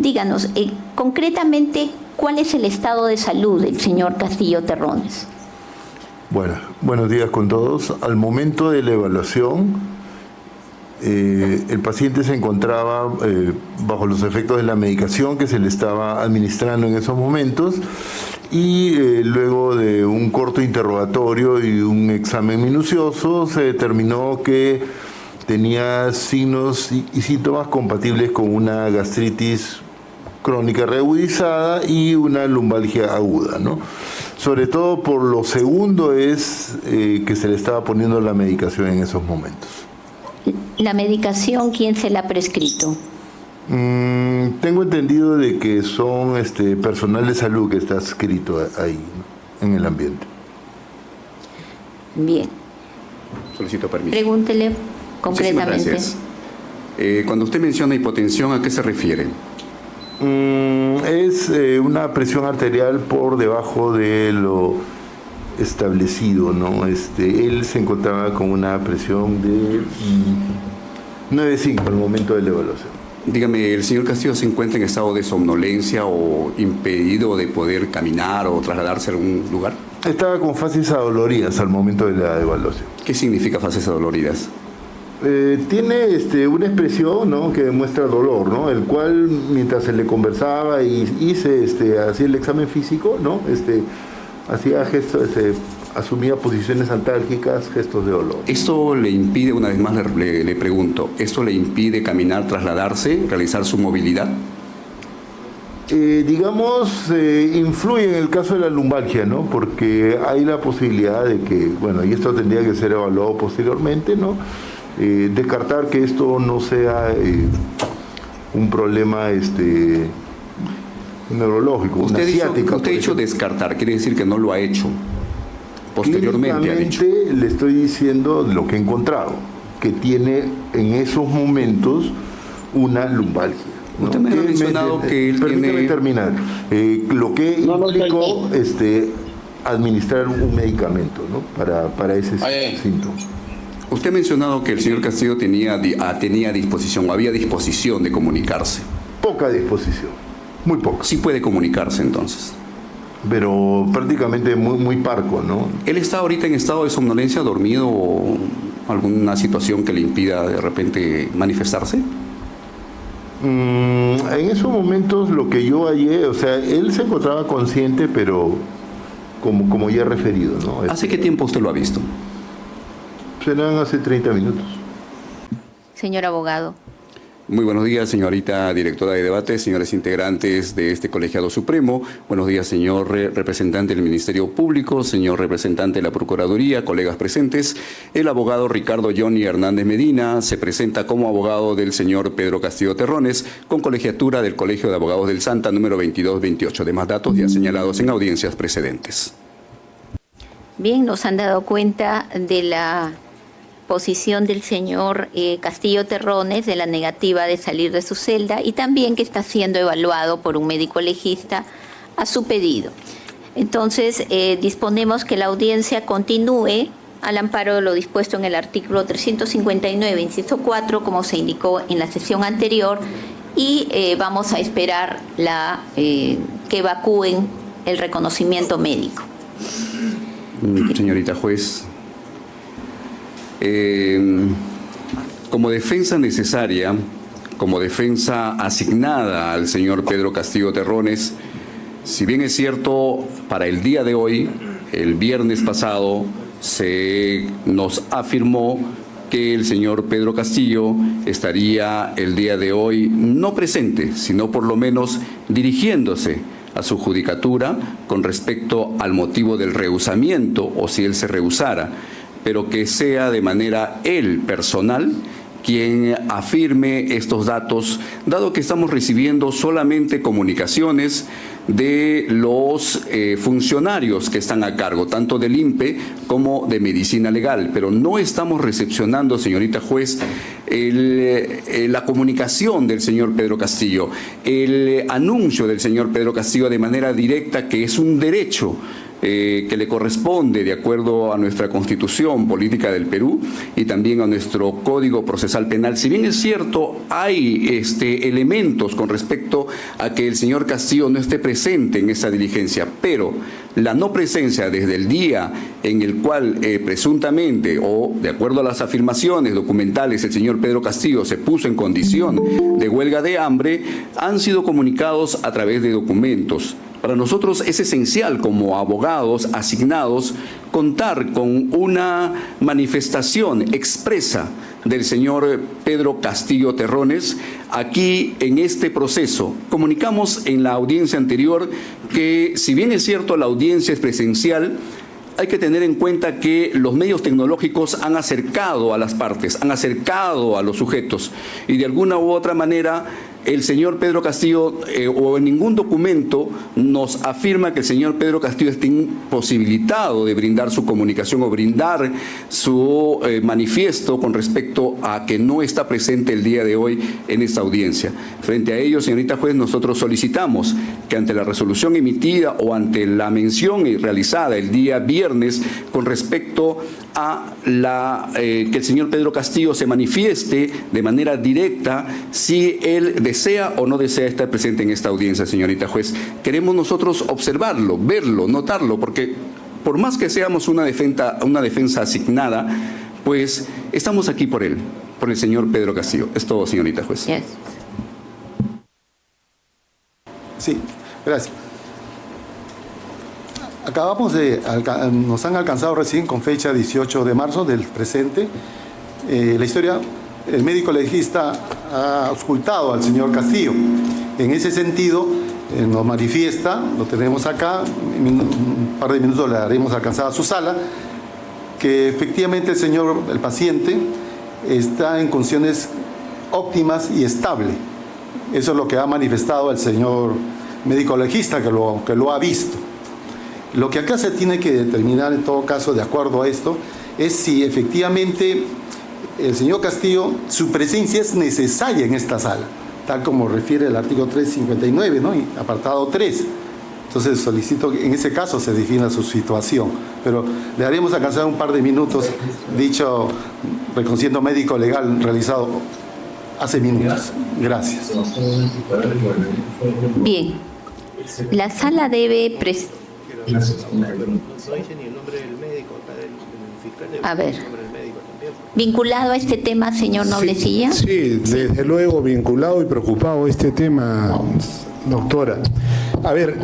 Díganos, concretamente, ¿cuál es el estado de salud del señor Castillo Terrones? Bueno, buenos días con todos. Al momento de la evaluación, el paciente se encontraba bajo los efectos de la medicación que se le estaba administrando en esos momentos y luego de un corto interrogatorio y un examen minucioso se determinó que tenía signos y síntomas compatibles con una gastritis crónica reagudizada y una lumbalgia aguda, ¿no? Sobre todo por lo segundo es que se le estaba poniendo la medicación en esos momentos. ¿La medicación quién se la ha prescrito? Tengo entendido de que son personal de salud que está escrito ahí, ¿no?, en el ambiente. Bien. Solicito permiso. Pregúntele concretamente. Muchísimas gracias. Cuando usted menciona hipotensión, ¿a qué se refiere? Es una presión arterial por debajo de lo establecido, ¿no? Él se encontraba con una presión de 9,5 al momento de la evaluación. Dígame, ¿el señor Castillo se encuentra en estado de somnolencia o impedido de poder caminar o trasladarse a algún lugar? Estaba con fases adoloridas al momento de la evaluación. ¿Qué significa fases adoloridas? Tiene una expresión, ¿no?, que demuestra dolor, ¿no?, el cual mientras se le conversaba y hacía el examen físico, ¿no?, hacía gestos, asumía posiciones antálgicas, gestos de dolor. ¿Esto le impide, una vez más le pregunto, ¿esto le impide caminar, trasladarse, realizar su movilidad? Influye en el caso de la lumbalgia, ¿no?, porque hay la posibilidad de que, bueno, y esto tendría que ser evaluado posteriormente, ¿no?, descartar que esto no sea un problema neurológico, usted ciática. Usted ha dicho descartar, quiere decir que no lo ha hecho. Posteriormente ha dicho. Le estoy diciendo lo que he encontrado, que tiene en esos momentos una lumbalgia, ¿no? Usted me ha mencionado que él permíteme tiene... terminar. Lo que implicó administrar un medicamento, ¿no?, para ese síntoma. Usted ha mencionado que el señor Castillo tenía disposición, o había disposición de comunicarse. Poca disposición, muy poca. Sí puede comunicarse entonces. Pero prácticamente muy parco, ¿no? ¿Él está ahorita en estado de somnolencia, dormido o alguna situación que le impida de repente manifestarse? En esos momentos lo que yo hallé, o sea, él se encontraba consciente, pero como ya he referido, ¿no? ¿Hace qué tiempo usted lo ha visto? Serán hace 30 minutos. Señor abogado. Muy buenos días, señorita directora de debate, señores integrantes de este colegiado supremo. Buenos días, señor representante del Ministerio Público, señor representante de la Procuraduría, colegas presentes. El abogado Ricardo Johnny Hernández Medina se presenta como abogado del señor Pedro Castillo Terrones, con colegiatura del Colegio de Abogados del Santa, número 2228. Demás datos ya señalados en audiencias precedentes. Bien, nos han dado cuenta de la posición del señor Castillo Terrones, de la negativa de salir de su celda y también que está siendo evaluado por un médico legista a su pedido. Entonces, disponemos que la audiencia continúe al amparo de lo dispuesto en el artículo 359, inciso 4, como se indicó en la sesión anterior, y vamos a esperar que evacúen el reconocimiento médico. Señorita juez, como defensa necesaria, como defensa asignada al señor Pedro Castillo Terrones, si bien es cierto, para el día de hoy, el viernes pasado, se nos afirmó que el señor Pedro Castillo estaría el día de hoy no presente, sino por lo menos dirigiéndose a su judicatura con respecto al motivo del rehusamiento, o si él se rehusara, pero que sea de manera él personal quien afirme estos datos, dado que estamos recibiendo solamente comunicaciones de los funcionarios que están a cargo, tanto del INPE como de Medicina Legal, pero no estamos recepcionando, señorita juez, la comunicación del señor Pedro Castillo, el anuncio del señor Pedro Castillo de manera directa, que es un derecho que le corresponde de acuerdo a nuestra Constitución Política del Perú y también a nuestro Código Procesal Penal. Si bien es cierto, hay elementos con respecto a que el señor Castillo no esté presente en esa diligencia, pero la no presencia desde el día en el cual presuntamente o de acuerdo a las afirmaciones documentales el señor Pedro Castillo se puso en condición de huelga de hambre, han sido comunicados a través de documentos. Para nosotros es esencial como abogados asignados contar con una manifestación expresa del señor Pedro Castillo Terrones aquí en este proceso. Comunicamos en la audiencia anterior que, si bien es cierto la audiencia es presencial, hay que tener en cuenta que los medios tecnológicos han acercado a las partes, han acercado a los sujetos y de alguna u otra manera el señor Pedro Castillo o en ningún documento nos afirma que el señor Pedro Castillo esté imposibilitado de brindar su comunicación o brindar su manifiesto con respecto a que no está presente el día de hoy en esta audiencia. Frente a ello, señorita juez, nosotros solicitamos que ante la resolución emitida o ante la mención realizada el día viernes con respecto a que el señor Pedro Castillo se manifieste de manera directa si él desea o no desea estar presente en esta audiencia, señorita juez. Queremos nosotros observarlo, verlo, notarlo, porque por más que seamos una defensa asignada, pues estamos aquí por él, por el señor Pedro Castillo. Es todo, señorita juez. Yes. Sí, gracias. Nos han alcanzado recién con fecha 18 de marzo del presente. La historia, el médico legista ha auscultado al señor Castillo. En ese sentido, nos manifiesta, lo tenemos acá, en un par de minutos le haremos alcanzar a su sala, que efectivamente el paciente está en condiciones óptimas y estable. Eso es lo que ha manifestado el señor médico legista, que lo ha visto. Lo que acá se tiene que determinar, en todo caso, de acuerdo a esto, es si efectivamente el señor Castillo, su presencia es necesaria en esta sala, tal como refiere el artículo 359, ¿no? Y apartado 3. Entonces solicito que en ese caso se defina su situación. Pero le haremos alcanzar un par de minutos dicho reconocimiento médico legal realizado hace minutos. Gracias. Bien. La sala debe No dice ni el nombre del médico, el fiscal. A ver. Vinculado a este tema, señor Noblecilla. Sí, desde luego vinculado y preocupado este tema, doctora. A ver,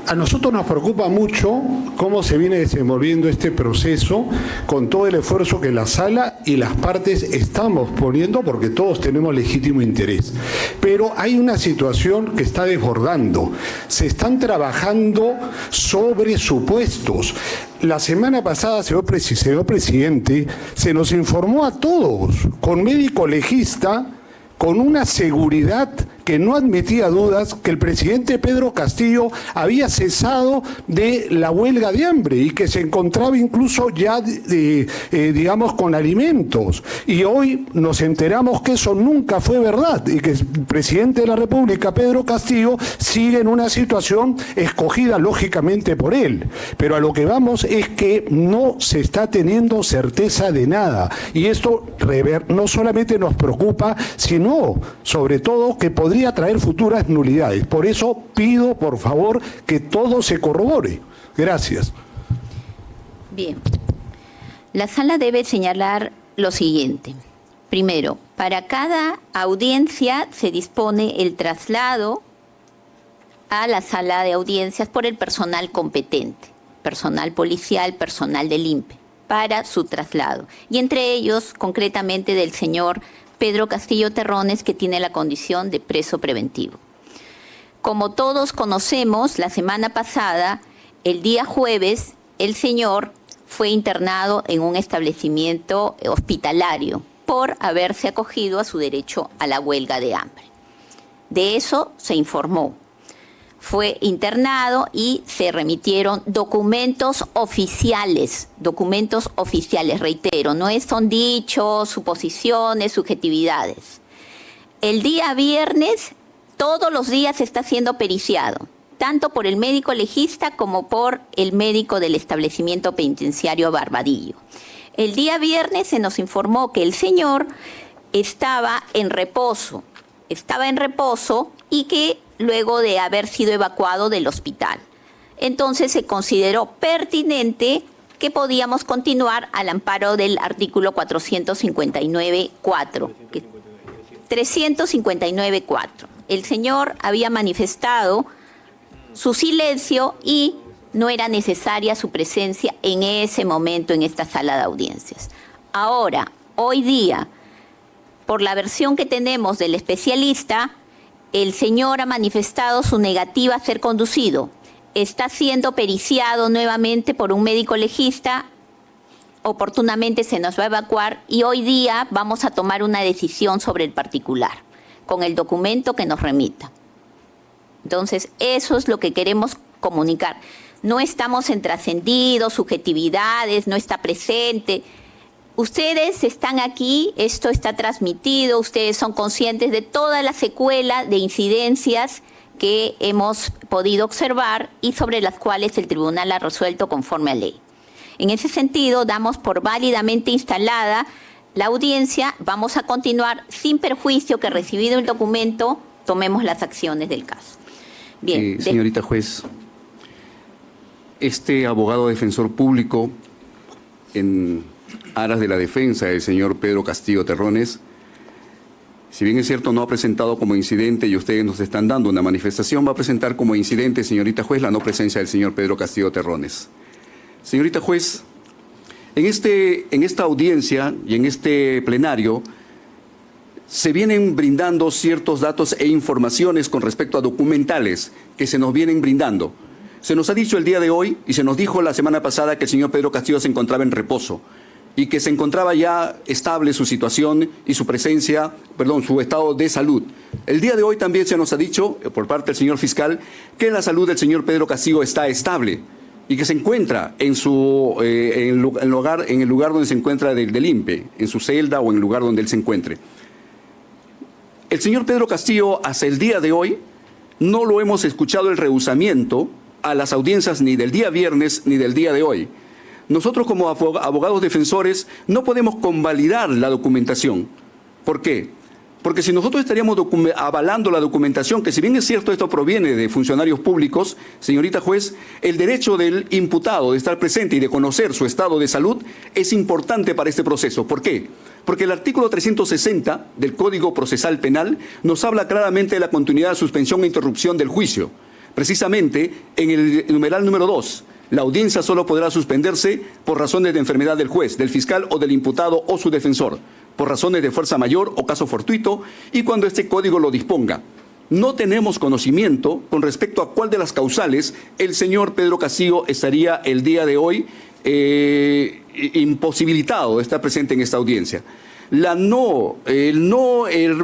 a nosotros nos preocupa mucho cómo se viene desenvolviendo este proceso con todo el esfuerzo que la sala y las partes estamos poniendo porque todos tenemos legítimo interés. Pero hay una situación que está desbordando. Se están trabajando sobre supuestos. La semana pasada, señor presidente, se nos informó a todos, con médico legista, con una seguridad que no admitía dudas, que el presidente Pedro Castillo había cesado de la huelga de hambre y que se encontraba incluso ya, digamos, con alimentos. Y hoy nos enteramos que eso nunca fue verdad y que el presidente de la República, Pedro Castillo, sigue en una situación escogida lógicamente por él. Pero a lo que vamos es que no se está teniendo certeza de nada. Y esto no solamente nos preocupa, sino sobre todo que podría traer futuras nulidades. Por eso pido, por favor, que todo se corrobore. Gracias. Bien. La sala debe señalar lo siguiente. Primero, para cada audiencia se dispone el traslado a la sala de audiencias por el personal competente, personal policial, personal del INPE, para su traslado. Y entre ellos, concretamente, del señor Pedro Castillo Terrones, que tiene la condición de preso preventivo. Como todos conocemos, la semana pasada, el día jueves, el señor fue internado en un establecimiento hospitalario por haberse acogido a su derecho a la huelga de hambre. De eso se informó. Fue internado y se remitieron documentos oficiales, reitero, no son dichos, suposiciones, subjetividades. El día viernes, todos los días está siendo periciado. tanto por el médico legista como por el médico del establecimiento penitenciario Barbadillo. El día viernes se nos informó que el señor estaba en reposo y que luego de haber sido evacuado del hospital. Entonces se consideró pertinente que podíamos continuar al amparo del artículo 459.4. 359.4. El señor había manifestado su silencio y no era necesaria su presencia en ese momento en esta sala de audiencias. Ahora, hoy día, por la versión que tenemos del especialista, el señor ha manifestado su negativa a ser conducido. Está siendo periciado nuevamente por un médico legista. Oportunamente se nos va a evacuar y hoy día vamos a tomar una decisión sobre el particular, con el documento que nos remita. Entonces, eso es lo que queremos comunicar. No estamos en trascendidos, subjetividades, no está presente. Ustedes están aquí, esto está transmitido, ustedes son conscientes de toda la secuela de incidencias que hemos podido observar y sobre las cuales el tribunal ha resuelto conforme a ley. En ese sentido, damos por válidamente instalada la audiencia. Vamos a continuar sin perjuicio que recibido el documento, tomemos las acciones del caso. Bien. Señorita juez, este abogado defensor público, en aras de la defensa del señor Pedro Castillo Terrones, si bien es cierto no ha presentado como incidente y ustedes nos están dando una manifestación, va a presentar como incidente, señorita juez, la no presencia del señor Pedro Castillo Terrones. Señorita juez, en esta audiencia y en este plenario se vienen brindando ciertos datos e informaciones con respecto a documentales que se nos vienen brindando. Se nos ha dicho el día de hoy y se nos dijo la semana pasada que el señor Pedro Castillo se encontraba en reposo y que se encontraba ya estable su situación y su presencia, su estado de salud. El día de hoy también se nos ha dicho, por parte del señor fiscal, que la salud del señor Pedro Castillo está estable y que se encuentra en el lugar donde se encuentra del INPE, en su celda o en el lugar donde él se encuentre. El señor Pedro Castillo, hasta el día de hoy, no lo hemos escuchado el rehusamiento a las audiencias ni del día viernes ni del día de hoy. Nosotros como abogados defensores no podemos convalidar la documentación. ¿Por qué? Porque si nosotros estaríamos avalando la documentación, que si bien es cierto esto proviene de funcionarios públicos, señorita juez, el derecho del imputado de estar presente y de conocer su estado de salud es importante para este proceso. ¿Por qué? Porque el artículo 360 del Código Procesal Penal nos habla claramente de la continuidad, suspensión e interrupción del juicio. Precisamente en el numeral número 2, la audiencia solo podrá suspenderse por razones de enfermedad del juez, del fiscal o del imputado o su defensor, por razones de fuerza mayor o caso fortuito y cuando este código lo disponga. No tenemos conocimiento con respecto a cuál de las causales el señor Pedro Castillo estaría el día de hoy imposibilitado de estar presente en esta audiencia. El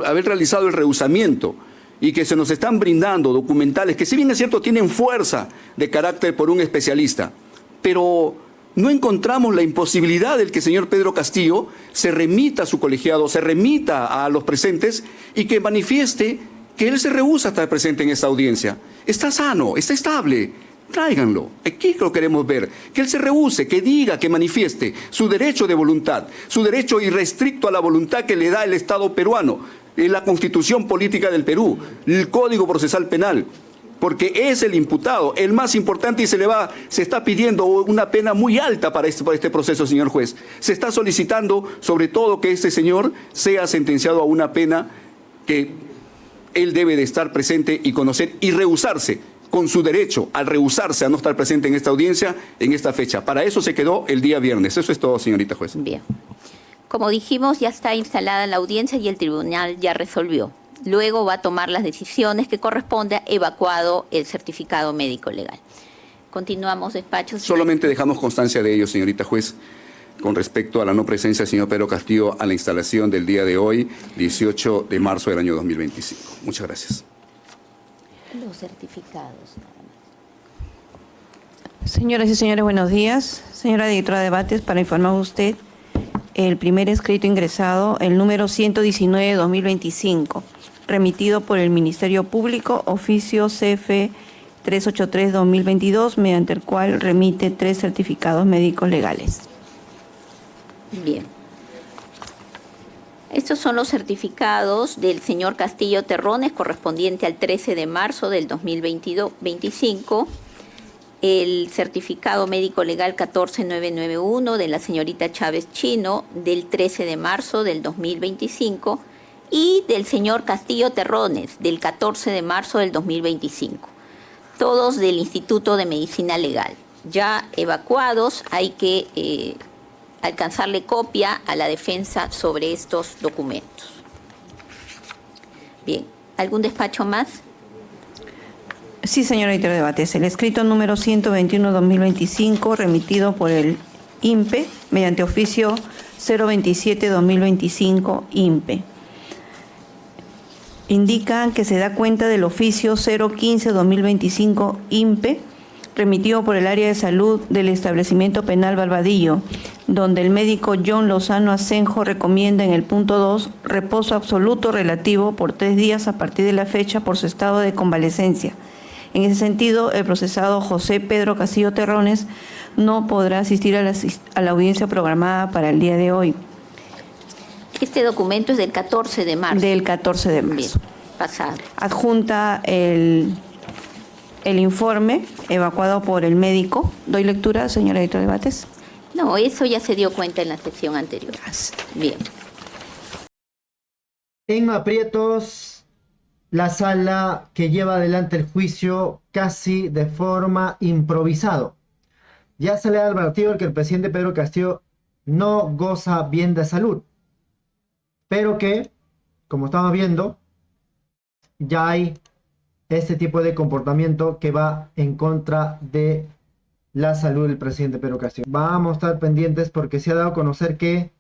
haber realizado el rehusamiento y que se nos están brindando documentales que, si bien es cierto, tienen fuerza de carácter por un especialista, pero no encontramos la imposibilidad del que el señor Pedro Castillo se remita a su colegiado, se remita a los presentes y que manifieste que él se rehúsa a estar presente en esta audiencia. Está sano, está estable, tráiganlo. Aquí lo queremos ver. Que él se rehúse, que diga, que manifieste su derecho de voluntad, su derecho irrestricto a la voluntad que le da el Estado peruano, la Constitución Política del Perú, el Código Procesal Penal, porque es el imputado, el más importante y se está pidiendo una pena muy alta para este proceso, señor juez. Se está solicitando, sobre todo, que este señor sea sentenciado a una pena que él debe de estar presente y conocer y rehusarse con su derecho al rehusarse a no estar presente en esta audiencia en esta fecha. Para eso se quedó el día viernes. Eso es todo, señorita juez. Bien. Como dijimos, ya está instalada la audiencia y el tribunal ya resolvió. Luego va a tomar las decisiones que corresponde, evacuado el certificado médico legal. Continuamos despacho. Solamente dejamos constancia de ello, señorita juez, con respecto a la no presencia del señor Pedro Castillo a la instalación del día de hoy, 18 de marzo del año 2025. Muchas gracias. Los certificados. Señoras y señores, buenos días. Señora directora de debates, para informar a usted, el primer escrito ingresado, el número 119-2025, remitido por el Ministerio Público, oficio CF 383-2022, mediante el cual remite 3 certificados médicos legales. Bien. Estos son los certificados del señor Castillo Terrones correspondiente al 13 de marzo del 2025, el certificado médico legal 14991 de la señorita Chávez Chino del 13 de marzo del 2025 y del señor Castillo Terrones del 14 de marzo del 2025, todos del Instituto de Medicina Legal. Ya evacuados, hay que alcanzarle copia a la defensa sobre estos documentos. Bien, ¿algún despacho más? Sí, señora Editora de Debates. El escrito número 121-2025, remitido por el INPE, mediante oficio 027-2025, INPE. Indican que se da cuenta del oficio 015-2025, INPE, remitido por el área de salud del establecimiento penal Barbadillo, donde el médico John Lozano Asenjo recomienda en el punto 2 reposo absoluto relativo por 3 días a partir de la fecha por su estado de convalecencia. En ese sentido, el procesado José Pedro Castillo Terrones no podrá asistir a la audiencia programada para el día de hoy. Este documento es del 14 de marzo. Del 14 de marzo. Bien, pasado. Adjunta el informe evacuado por el médico. ¿Doy lectura, señora Editora de Debates? No, eso ya se dio cuenta en la sesión anterior. Bien. En aprietos, la sala que lleva adelante el juicio casi de forma improvisado. Ya se le da advertido que el presidente Pedro Castillo no goza bien de salud, pero que, como estamos viendo, ya hay este tipo de comportamiento que va en contra de la salud del presidente Pedro Castillo. Vamos a estar pendientes porque se ha dado a conocer que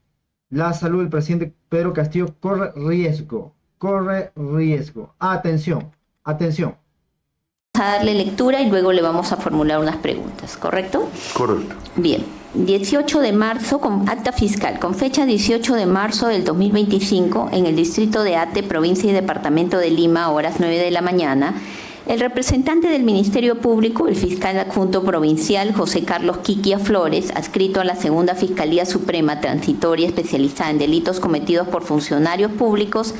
la salud del presidente Pedro Castillo corre riesgo. Atención. Vamos a darle lectura y luego le vamos a formular unas preguntas, ¿correcto? Correcto. Bien. 18 de marzo, con acta fiscal, con fecha 18 de marzo del 2025, en el distrito de Ate, provincia y departamento de Lima, horas 9 de la mañana, el representante del Ministerio Público, el fiscal adjunto provincial José Carlos Quiquia Flores, adscrito a la Segunda Fiscalía Suprema Transitoria especializada en delitos cometidos por funcionarios públicos,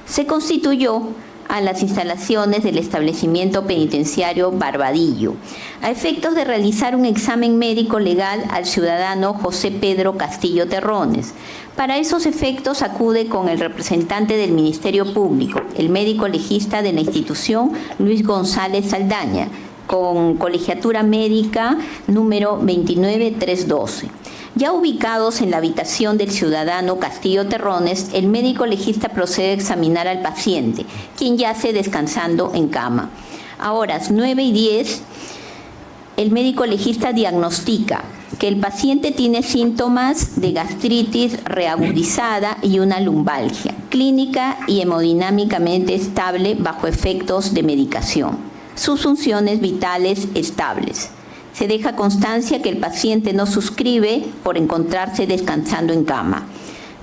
se constituyó a las instalaciones del establecimiento penitenciario Barbadillo, a efectos de realizar un examen médico legal al ciudadano José Pedro Castillo Terrones. Para esos efectos acude con el representante del Ministerio Público, el médico legista de la institución Luis González Saldaña, con colegiatura médica número 29312. Ya ubicados en la habitación del ciudadano Castillo Terrones, el médico legista procede a examinar al paciente, quien yace descansando en cama. A horas 9:10, el médico legista diagnostica que el paciente tiene síntomas de gastritis reagudizada y una lumbalgia, clínica y hemodinámicamente estable bajo efectos de medicación. Sus funciones vitales estables. Se deja constancia que el paciente no suscribe por encontrarse descansando en cama.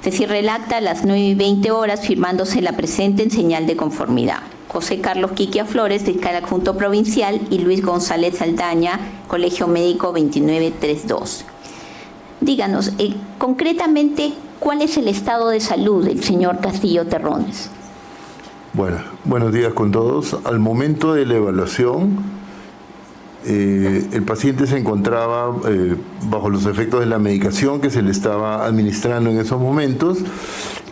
Se cierra el acta a las 9:20 firmándose la presente en señal de conformidad. José Carlos Quiquia Flores, fiscal adjunto provincial, y Luis González Saldaña, Colegio Médico 29312. Díganos, concretamente, ¿cuál es el estado de salud del señor Castillo Terrones? Bueno, buenos días con todos. Al momento de la evaluación, el paciente se encontraba bajo los efectos de la medicación que se le estaba administrando en esos momentos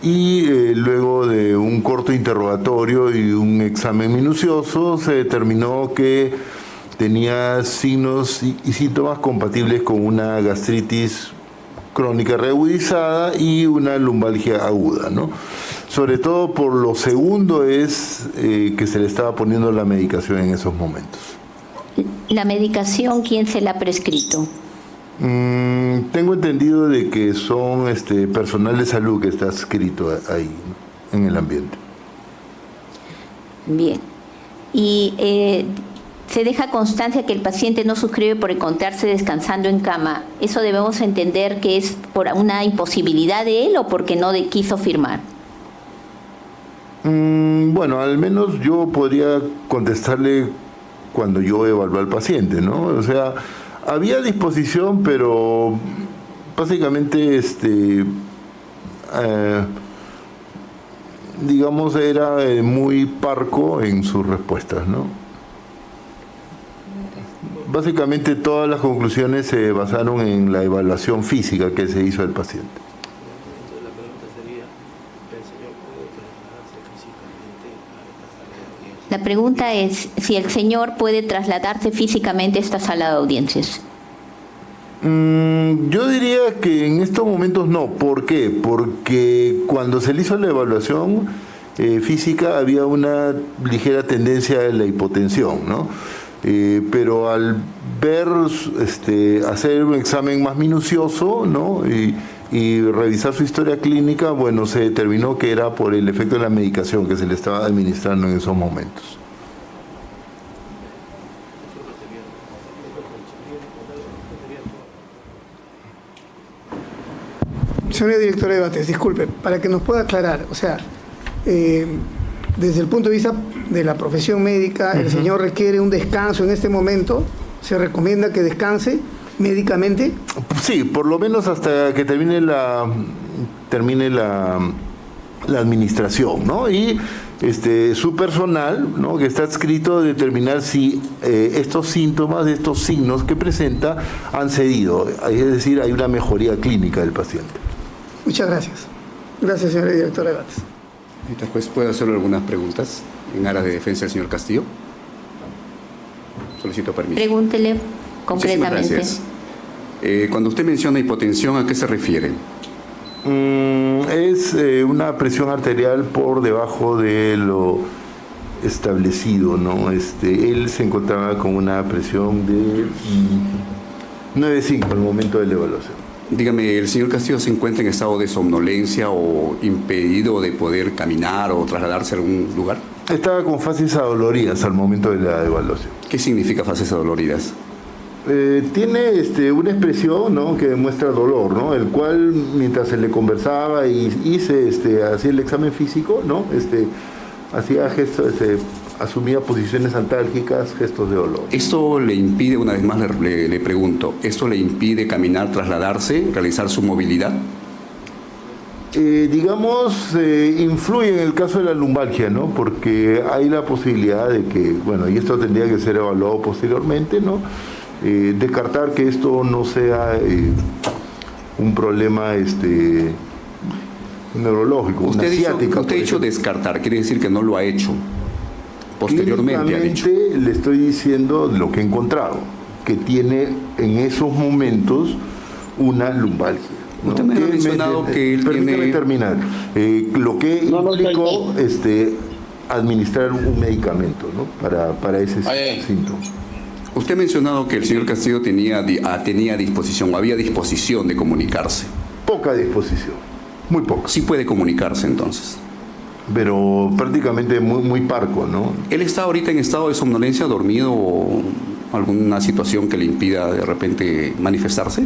y luego de un corto interrogatorio y un examen minucioso se determinó que tenía signos y síntomas compatibles con una gastritis crónica reagudizada y una lumbalgia aguda, ¿no? Sobre todo por lo segundo es que se le estaba poniendo la medicación en esos momentos. ¿La medicación quién se la ha prescrito? Tengo entendido de que son personal de salud que está adscrito ahí, ¿no?, en el ambiente. Bien. Y se deja constancia que el paciente no suscribe por encontrarse descansando en cama. ¿Eso debemos entender que es por una imposibilidad de él o porque no quiso firmar? Bueno, al menos yo podría contestarle cuando yo evalué al paciente, ¿no? O sea, había disposición, pero básicamente, digamos, era muy parco en sus respuestas, ¿no? Básicamente todas las conclusiones se basaron en la evaluación física que se hizo del paciente. Entonces la pregunta sería, ¿el señor puede trasladarse físicamente a esta sala de audiencias? La pregunta es si el señor puede trasladarse físicamente a esta sala de audiencias. Yo diría que en estos momentos no. ¿Por qué? Porque cuando se le hizo la evaluación física había una ligera tendencia a la hipotensión, ¿no? Pero al ver, hacer un examen más minucioso, ¿no? Y revisar su historia clínica, bueno, se determinó que era por el efecto de la medicación que se le estaba administrando en esos momentos. Señora directora de Bates, disculpe, para que nos pueda aclarar, o sea, desde el punto de vista de la profesión médica, el señor requiere un descanso en este momento, ¿se recomienda que descanse médicamente? Sí, por lo menos hasta que termine la administración, ¿no? Y su personal, ¿no?, que está adscrito, determinar si estos síntomas, estos signos que presenta han cedido, es decir, hay una mejoría clínica del paciente. Muchas gracias. Gracias, señora directora de Bates. Señorita juez, ¿puede hacerle algunas preguntas en aras de defensa del señor Castillo? Solicito permiso. Pregúntele concretamente. Muchísimas gracias. Cuando usted menciona hipotensión, ¿a qué se refiere? Es una presión arterial por debajo de lo establecido, ¿no? Él se encontraba con una presión de 9,5 al momento de la evaluación. Dígame, ¿el señor Castillo se encuentra en estado de somnolencia o impedido de poder caminar o trasladarse a algún lugar? Estaba con fases adoloridas al momento de la evaluación. ¿Qué significa fases adoloridas? Tiene una expresión, ¿no?, que demuestra dolor, ¿no?, el cual mientras se le conversaba y se hacía el examen físico, ¿no?, hacía gestos, asumía posiciones antálgicas, gestos de dolor. ¿Esto le impide, una vez más le pregunto, ¿esto le impide caminar, trasladarse, realizar su movilidad? Digamos, influye en el caso de la lumbalgia, ¿no?, porque hay la posibilidad de que, bueno, y esto tendría que ser evaluado posteriormente, ¿no?, descartar que esto no sea un problema neurológico, una ciática. Usted ha dicho descartar, quiere decir que no lo ha hecho. Posteriormente ha dicho. Le estoy diciendo lo que he encontrado, que tiene en esos momentos una lumbalgia, ¿no? Usted me ha mencionado que él permítame tiene... terminar. Lo que implicó administrar un medicamento, ¿no?, para ese síntoma. Usted ha mencionado que el señor Castillo tenía disposición, o había disposición de comunicarse. Poca disposición, muy poca. Sí puede comunicarse entonces. Pero prácticamente muy parco, ¿no? ¿Él está ahorita en estado de somnolencia, dormido o alguna situación que le impida de repente manifestarse?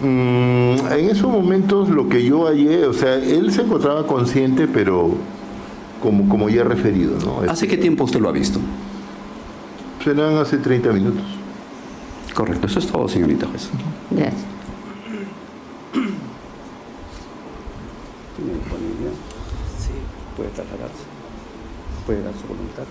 En esos momentos lo que yo hallé, o sea, él se encontraba consciente, pero como ya he referido, ¿no? ¿Hace qué tiempo usted lo ha visto? Serán hace 30 minutos. Correcto, eso es todo, señorita juez. Gracias. ¿Tiene disponibilidad? Sí. Puede trasladarse. Puede dar su voluntad.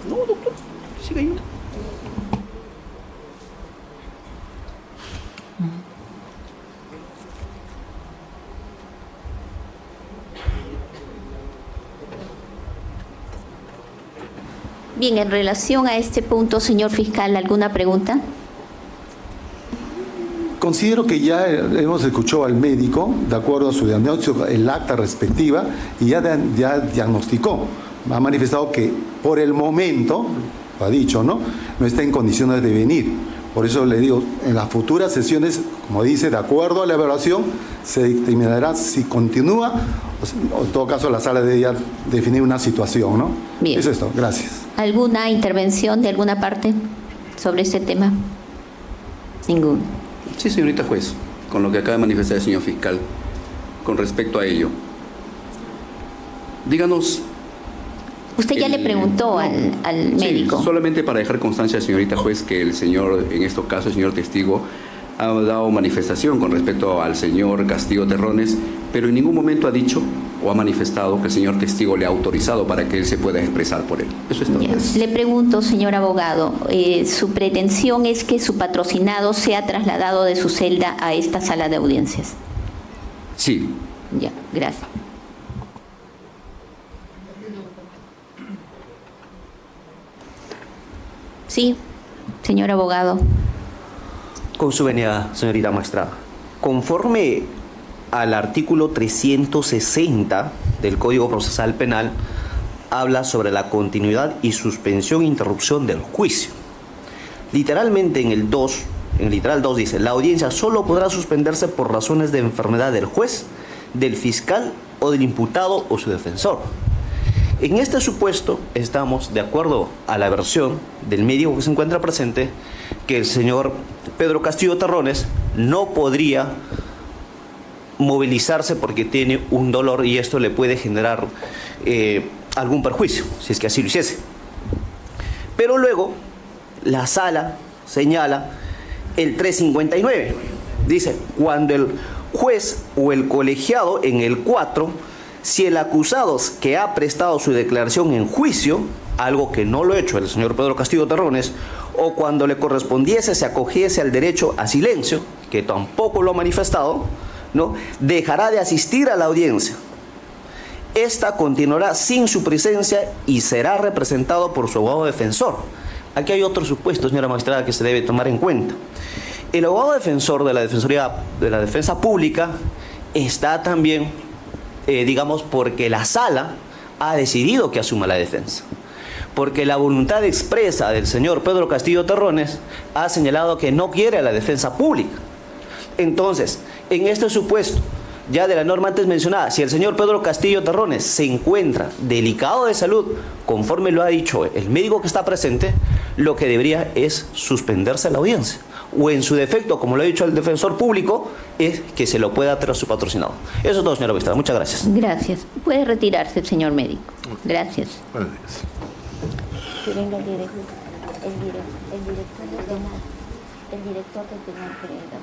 No, doctor, siga ahí. Bien, en relación a este punto, señor fiscal, ¿alguna pregunta? Considero que ya hemos escuchado al médico, de acuerdo a su diagnóstico, el acta respectiva, y ya diagnosticó. Ha manifestado que por el momento, lo ha dicho, ¿no?, no está en condiciones de venir. Por eso le digo, en las futuras sesiones Como dice, de acuerdo a la evaluación, se determinará si continúa o en todo caso la sala debe ya definir una situación, ¿no? Bien. Es esto, gracias. ¿Alguna intervención de alguna parte sobre este tema? Ninguna. Sí, señorita juez, con lo que acaba de manifestar el señor fiscal con respecto a ello. Díganos. Usted ya le preguntó al médico. Sí, solamente para dejar constancia, señorita juez, que el señor, en estos casos, el señor testigo, ha dado manifestación con respecto al señor Castillo Terrones, pero en ningún momento ha dicho o ha manifestado que el señor testigo le ha autorizado para que él se pueda expresar por él. Eso es todo. Ya. Le pregunto, señor abogado, su pretensión es que su patrocinado sea trasladado de su celda a esta sala de audiencias. Sí. Ya, gracias. Sí, señor abogado. Con su venia, señorita magistrada. Conforme al artículo 360 del Código Procesal Penal, habla sobre la continuidad y suspensión e interrupción del juicio. Literalmente en el literal 2 dice, la audiencia solo podrá suspenderse por razones de enfermedad del juez, del fiscal o del imputado o su defensor. En este supuesto estamos de acuerdo a la versión del médico que se encuentra presente, que el señor Pedro Castillo Terrones no podría movilizarse porque tiene un dolor y esto le puede generar algún perjuicio, si es que así lo hiciese. Pero luego la sala señala el 359, dice, cuando el juez o el colegiado en el 4, si el acusado que ha prestado su declaración en juicio, algo que no lo ha hecho el señor Pedro Castillo Terrones, o cuando le correspondiese se acogiese al derecho a silencio, que tampoco lo ha manifestado, ¿no?, dejará de asistir a la audiencia. Esta continuará sin su presencia y será representado por su abogado defensor. Aquí hay otro supuesto, señora magistrada, que se debe tomar en cuenta. El abogado defensor de la Defensoría de la Defensa Pública está también, digamos, porque la sala ha decidido que asuma la defensa. Porque la voluntad expresa del señor Pedro Castillo Terrones ha señalado que no quiere a la defensa pública. Entonces, en este supuesto, ya de la norma antes mencionada, si el señor Pedro Castillo Terrones se encuentra delicado de salud, conforme lo ha dicho el médico que está presente, lo que debería es suspenderse la audiencia. O en su defecto, como lo ha dicho el defensor público, es que se lo pueda hacer a su patrocinado. Eso es todo, señora magistrada. Muchas gracias. Gracias. Puede retirarse, señor médico. Gracias. Buenos días. Que venga el director del penal que venga.